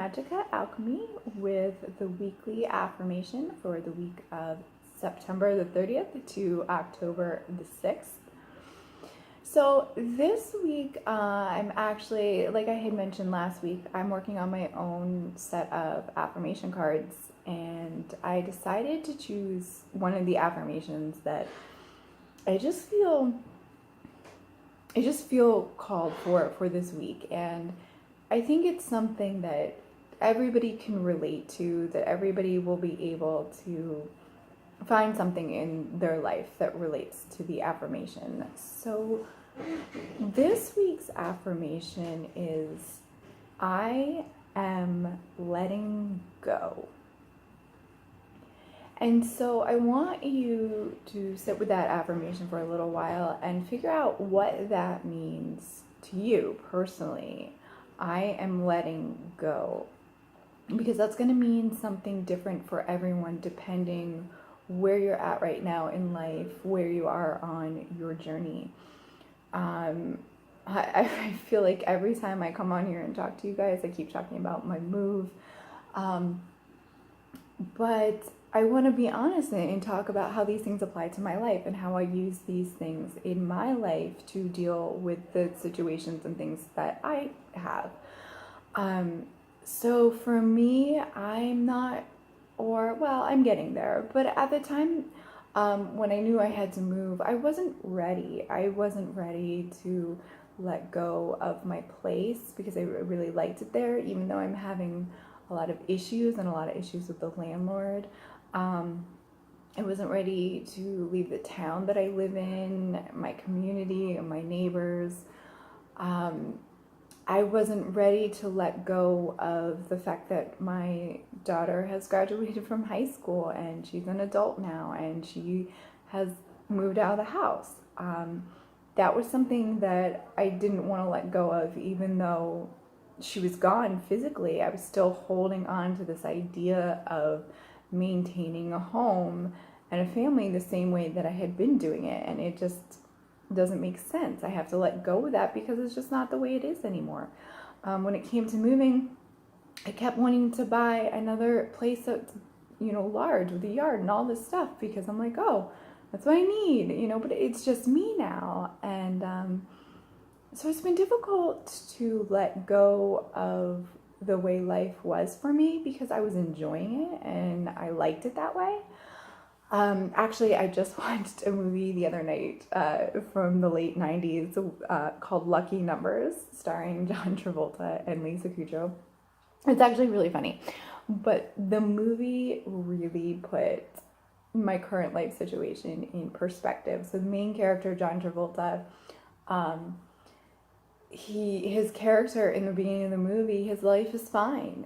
Magica Alchemy with the weekly affirmation for the week of September the 30th to October the 6th. So this week, I'm actually, like I had mentioned last week, I'm working on my own set of affirmation cards, and I decided to choose one of the affirmations that I just feel called for this week. And I think it's something that everybody can relate to, that everybody will be able to find something in their life that relates to the affirmation. So this week's affirmation is, I am letting go. And so I want you to sit with that affirmation for a little while and figure out what that means to you personally. I am letting go. Because that's going to mean something different for everyone depending where you're at right now in life, where you are on your journey. I feel like every time I come on here and talk to you guys, I keep talking about my move. But I want to be honest and talk about how these things apply to my life and how I use these things in my life to deal with the situations and things that I have. So for me, I'm getting there. But at the time, when I knew I had to move, I wasn't ready. I wasn't ready to let go of my place because I really liked it there, even though I'm having a lot of issues with the landlord. I wasn't ready to leave the town that I live in, my community, and my neighbors. I wasn't ready to let go of the fact that my daughter has graduated from high school and she's an adult now and she has moved out of the house. That was something that I didn't want to let go of, even though she was gone physically. I was still holding on to this idea of maintaining a home and a family the same way that I had been doing it, and it just doesn't make sense. I have to let go of that because it's just not the way it is anymore. When it came to moving, I kept wanting to buy another place that's, large with a yard and all this stuff because I'm like, oh, that's what I need, but it's just me now. And so it's been difficult to let go of the way life was for me because I was enjoying it and I liked it that way. Actually, I just watched a movie the other night from the late 90s called Lucky Numbers, starring John Travolta and Lisa Kudrow. It's actually really funny, but the movie really put my current life situation in perspective. So the main character, John Travolta, his character in the beginning of the movie, his life is fine.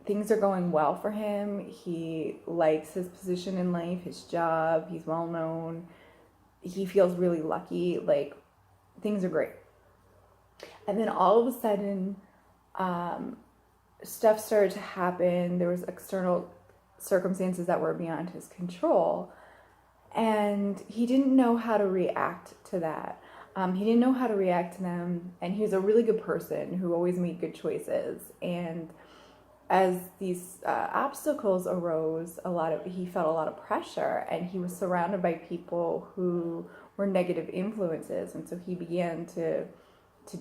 Things are going well for him. He likes his position in life, his job. He's well known. He feels really lucky. Like, things are great. And then all of a sudden, stuff started to happen. There was external circumstances that were beyond his control. And he didn't know how to react to that. He didn't know how to react to them. And he was a really good person who always made good choices. And as these obstacles arose, he felt a lot of pressure, and he was surrounded by people who were negative influences, and so he began to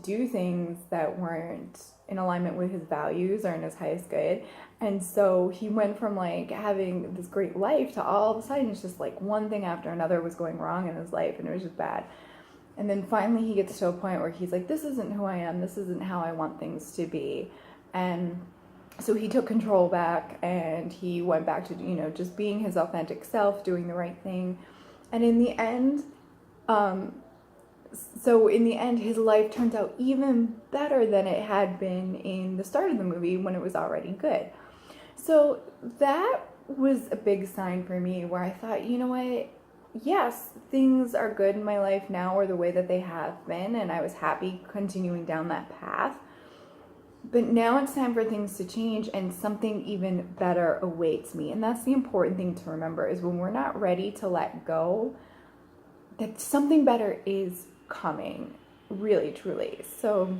do things that weren't in alignment with his values or in his highest good. And so he went from like having this great life to all of a sudden it's just like one thing after another was going wrong in his life, and it was just bad. And then finally he gets to a point where he's like, this isn't who I am, this isn't how I want things to be. And so he took control back and he went back to, just being his authentic self, doing the right thing. And in the end, his life turns out even better than it had been in the start of the movie when it was already good. So that was a big sign for me where I thought, you know what? Yes, things are good in my life now or the way that they have been. And I was happy continuing down that path. But now it's time for things to change and something even better awaits me. And that's the important thing to remember, is when we're not ready to let go, that something better is coming, really, truly. So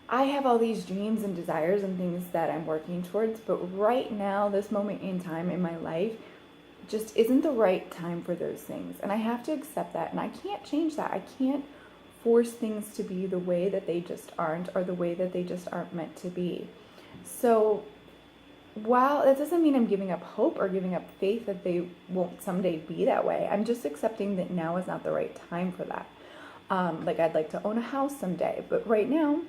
I have all these dreams and desires and things that I'm working towards, but right now, this moment in time in my life, just isn't the right time for those things. And I have to accept that. And I can't change that. I can't force things to be the way that they just aren't, or the way that they just aren't meant to be. So while that doesn't mean I'm giving up hope or giving up faith that they won't someday be that way, I'm just accepting that now is not the right time for that. Like I'd like to own a house someday, but right now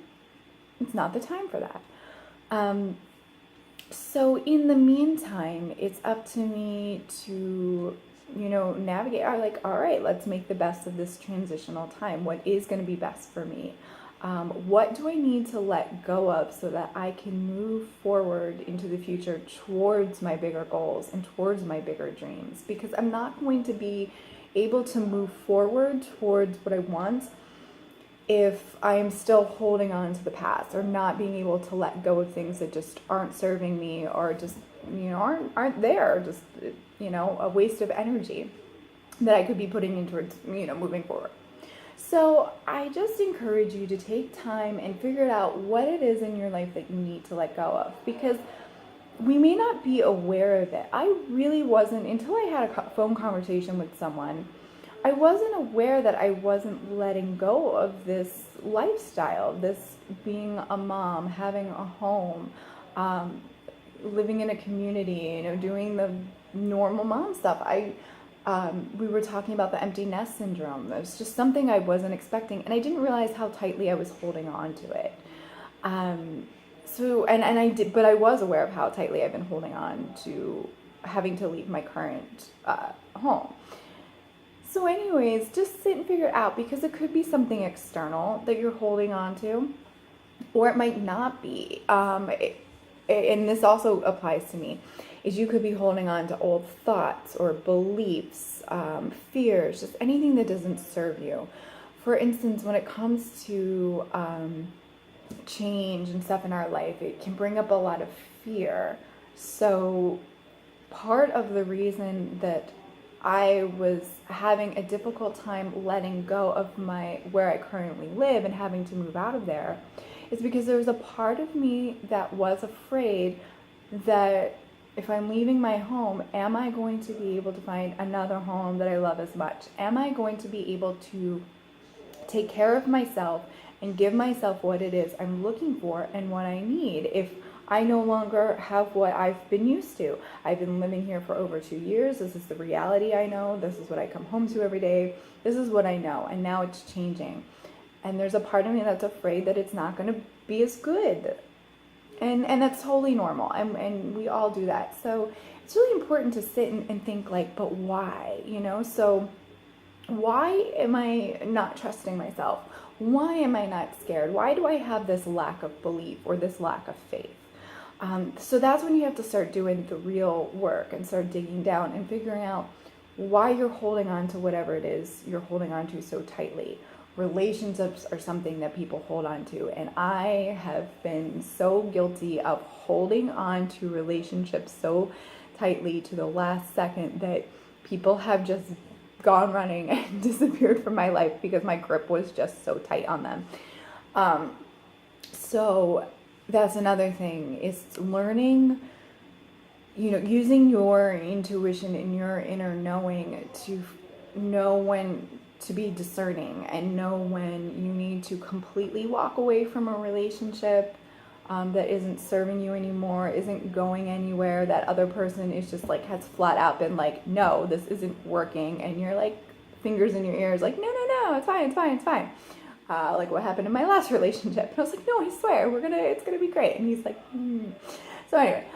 it's not the time for that. So in the meantime, it's up to me to, navigate. All right, let's make the best of this transitional time. What is going to be best for me? What do I need to let go of so that I can move forward into the future towards my bigger goals and towards my bigger dreams? Because I'm not going to be able to move forward towards what I want if I am still holding on to the past, or not being able to let go of things that just aren't serving me, or just, aren't there, just, a waste of energy that I could be putting in towards, moving forward. So I just encourage you to take time and figure out what it is in your life that you need to let go of, because we may not be aware of it. I really wasn't, until I had a phone conversation with someone, I wasn't aware that I wasn't letting go of this lifestyle, this being a mom, having a home, living in a community, doing the normal mom stuff. We were talking about the empty nest syndrome. It was just something I wasn't expecting, and I didn't realize how tightly I was holding on to it. I did, but I was aware of how tightly I've been holding on to having to leave my current home. So anyways, just sit and figure it out, because it could be something external that you're holding on to, or it might not be. And this also applies to me, is you could be holding on to old thoughts or beliefs, fears, just anything that doesn't serve you. For instance, when it comes to change and stuff in our life, it can bring up a lot of fear. So part of the reason that I was having a difficult time letting go of where I currently live and having to move out of there is because there was a part of me that was afraid that if I'm leaving my home, am I going to be able to find another home that I love as much? Am I going to be able to take care of myself and give myself what it is I'm looking for and what I need if I no longer have what I've been used to? I've been living here for over 2 years. This is the reality I know. This is what I come home to every day. This is what I know. And now it's changing. And there's a part of me that's afraid that it's not going to be as good. And that's totally normal. And we all do that. So it's really important to sit and think but why? So why am I not trusting myself? Why am I not scared? Why do I have this lack of belief or this lack of faith? So that's when you have to start doing the real work and start digging down and figuring out why you're holding on to whatever it is you're holding on to so tightly. Relationships are something that people hold on to, and I have been so guilty of holding on to relationships so tightly to the last second that people have just gone running and disappeared from my life because my grip was just so tight on them. So that's another thing, is learning, using your intuition and your inner knowing to know when to be discerning and know when you need to completely walk away from a relationship that isn't serving you anymore, isn't going anywhere. That other person is just has flat out been no, this isn't working, and you're fingers in your ears no, it's fine. Like what happened in my last relationship. And I was no, I swear, it's gonna be great. And he's So anyway,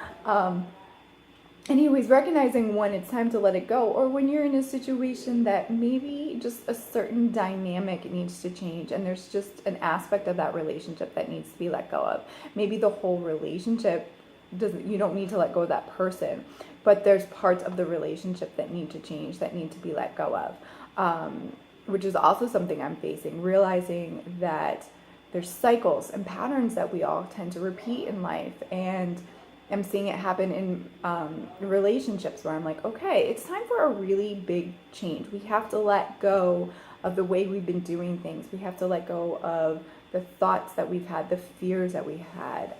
anyways, recognizing when it's time to let it go, or when you're in a situation that maybe just a certain dynamic needs to change, and there's just an aspect of that relationship that needs to be let go of. Maybe the whole relationship you don't need to let go of that person, but there's parts of the relationship that need to change, that need to be let go of. Which is also something I'm facing, realizing that there's cycles and patterns that we all tend to repeat in life, and I'm seeing it happen in relationships where I'm okay, it's time for a really big change. We have to let go of the way we've been doing things. We have to let go of the thoughts that we've had, the fears that we had.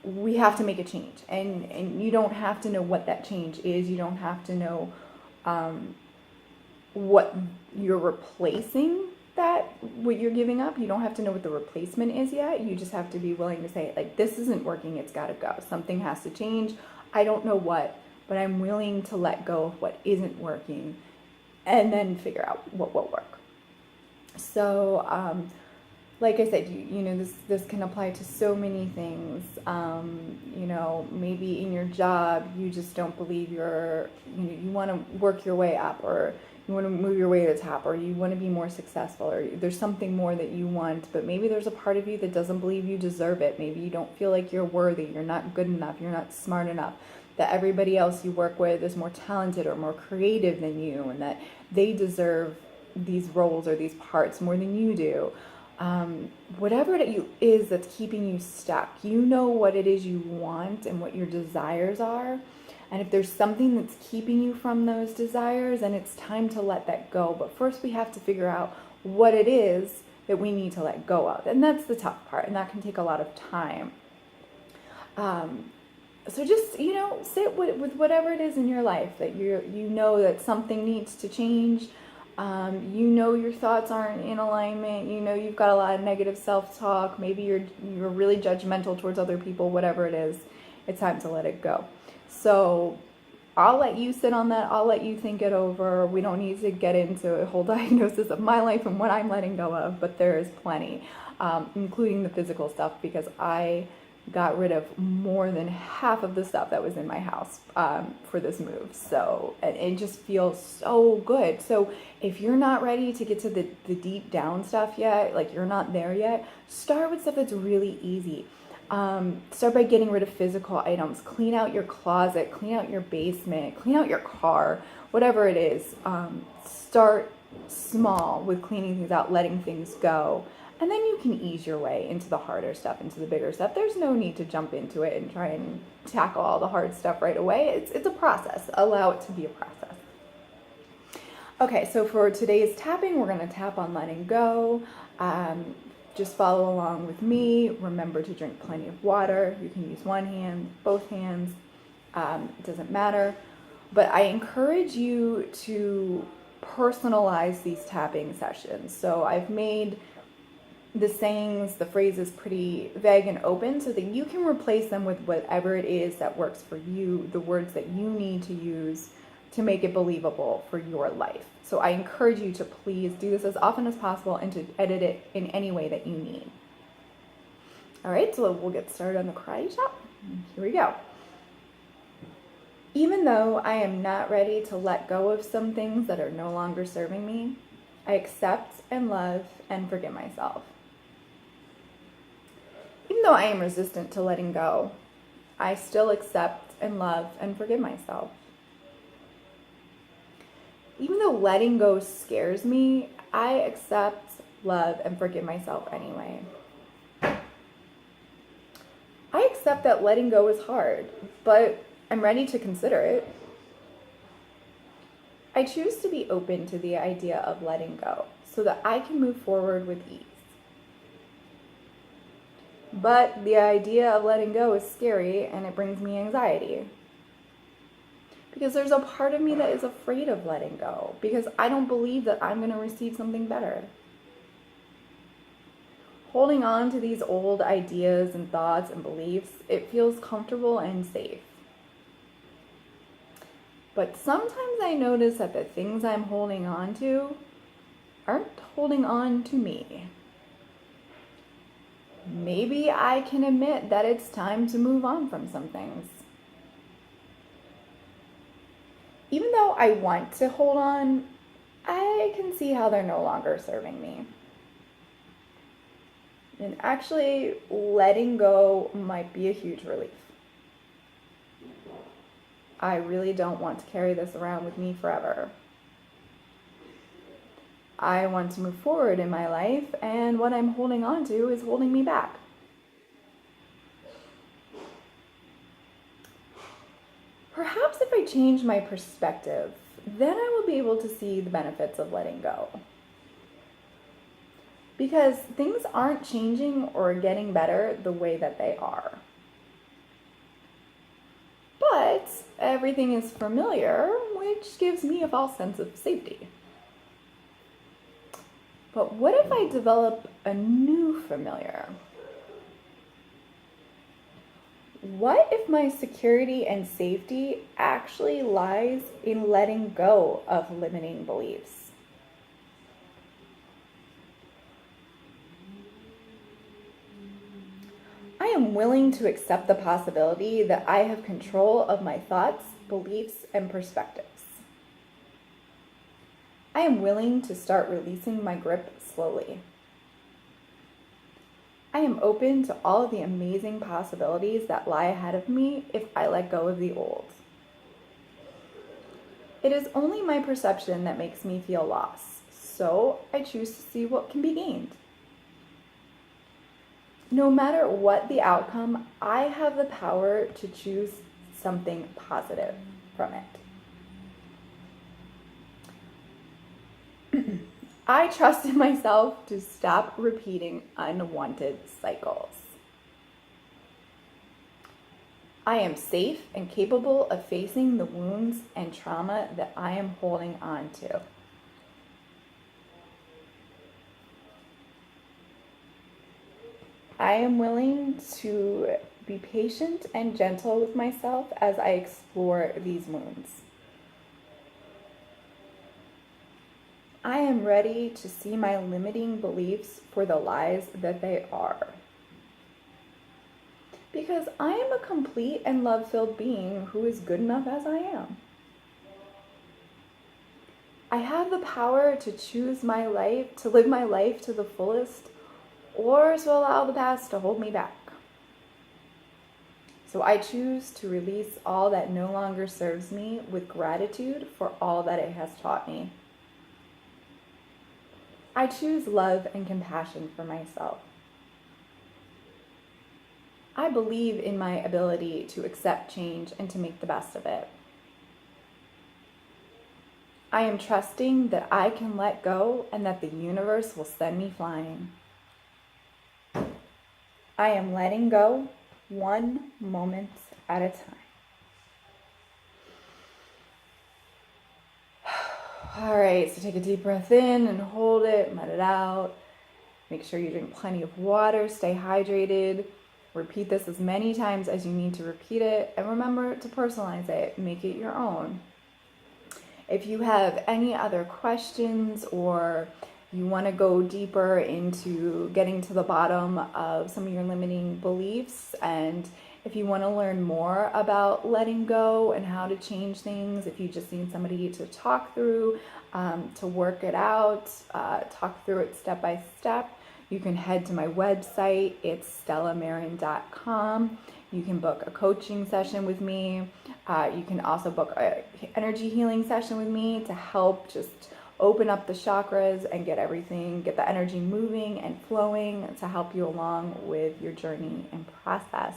We have to make a change, and you don't have to know what that change is. You don't have to know what you're replacing what you're giving up. You don't have to know what the replacement is yet. You just have to be willing to say, like, this isn't working, it's got to go. Something has to change. I don't know what, but I'm willing to let go of what isn't working and then figure out what will work. So, like I said, you know, this can apply to so many things. You know, maybe in your job, you just don't believe you want to work your way up, or you want to move your way to the top, or you want to be more successful, or there's something more that you want, but maybe there's a part of you that doesn't believe you deserve it. Maybe you don't feel like you're worthy, you're not good enough, you're not smart enough, that everybody else you work with is more talented or more creative than you, and that they deserve these roles or these parts more than you do. Whatever it is that's keeping you stuck, you know what it is you want and what your desires are. And if there's something that's keeping you from those desires, then it's time to let that go. But first we have to figure out what it is that we need to let go of. And that's the tough part, and that can take a lot of time. So just, you know, sit with whatever it is in your life that you know that something needs to change. You know your thoughts aren't in alignment. You know you've got a lot of negative self-talk. Maybe you're really judgmental towards other people. Whatever it is, it's time to let it go. So I'll let you sit on that. I'll let you think it over. We don't need to get into a whole diagnosis of my life and what I'm letting go of, but there is plenty, including the physical stuff, because I got rid of more than half of the stuff that was in my house for this move. So it just feels so good. So if you're not ready to get to the deep down stuff yet, like you're not there yet, start with stuff that's really easy. Start by getting rid of physical items. Clean out your closet, clean out your basement, clean out your car, whatever it is. Start small with cleaning things out, letting things go. And then you can ease your way into the harder stuff, into the bigger stuff. There's no need to jump into it and try and tackle all the hard stuff right away. It's a process. Allow it to be a process. Okay, so for today's tapping, we're going to tap on letting go. Just follow along with me. Remember to drink plenty of water. You can use one hand, both hands. It doesn't matter. But I encourage you to personalize these tapping sessions. So I've made the sayings, the phrases pretty vague and open so that you can replace them with whatever it is that works for you, the words that you need to use to make it believable for your life. So I encourage you to please do this as often as possible and to edit it in any way that you need. All right, so we'll get started on the karate chop. Here we go. Even though I am not ready to let go of some things that are no longer serving me, I accept and love and forgive myself. Even though I am resistant to letting go, I still accept and love and forgive myself. Even though letting go scares me, I accept, love, and forgive myself anyway. I accept that letting go is hard, but I'm ready to consider it. I choose to be open to the idea of letting go so that I can move forward with ease. But the idea of letting go is scary and it brings me anxiety. Because there's a part of me that is afraid of letting go because I don't believe that I'm going to receive something better. Holding on to these old ideas and thoughts and beliefs, it feels comfortable and safe. But sometimes I notice that the things I'm holding on to aren't holding on to me. Maybe I can admit that it's time to move on from some things. Even though I want to hold on, I can see how they're no longer serving me. And actually, letting go might be a huge relief. I really don't want to carry this around with me forever. I want to move forward in my life, and what I'm holding on to is holding me back. Perhaps if I change my perspective, then I will be able to see the benefits of letting go. because things aren't changing or getting better the way that they are. But everything is familiar, which gives me a false sense of safety. But what if I develop a new familiar? What if my security and safety actually lies in letting go of limiting beliefs? I am willing to accept the possibility that I have control of my thoughts, beliefs, and perspectives. I am willing to start releasing my grip slowly. I am open to all of the amazing possibilities that lie ahead of me if I let go of the old. It is only my perception that makes me feel lost, so I choose to see what can be gained. No matter what the outcome, I have the power to choose something positive from it. I trust in myself to stop repeating unwanted cycles. I am safe and capable of facing the wounds and trauma that I am holding on to. I am willing to be patient and gentle with myself as I explore these wounds. I am ready to see my limiting beliefs for the lies that they are. Because I am a complete and love-filled being who is good enough as I am. I have the power to choose my life, to live my life to the fullest, or to allow the past to hold me back. So I choose to release all that no longer serves me with gratitude for all that it has taught me. I choose love and compassion for myself. I believe in my ability to accept change and to make the best of it. I am trusting that I can let go and that the universe will send me flying. I am letting go one moment at a time. All right, so take a deep breath in and hold it, and let it out. Make sure you drink plenty of water, stay hydrated. Repeat this as many times as you need to repeat it, and remember to personalize it, make it your own. If you have any other questions or you want to go deeper into getting to the bottom of some of your limiting beliefs, and if you want to learn more about letting go and how to change things, if you just need somebody to talk through, to work it out, talk through it step by step, you can head to my website. It's stellamarin.com. You can book a coaching session with me. You can also book an energy healing session with me to help just open up the chakras and get the energy moving and flowing to help you along with your journey and process.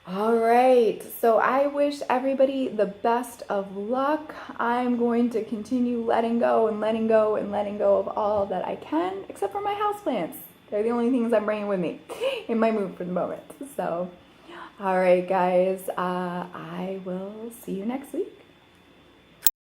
All right, so I wish everybody the best of luck. I'm going to continue letting go and letting go and letting go of all that I can, except for my houseplants. They're the only things I'm bringing with me in my move for the moment. So, all right, guys, I will see you next week.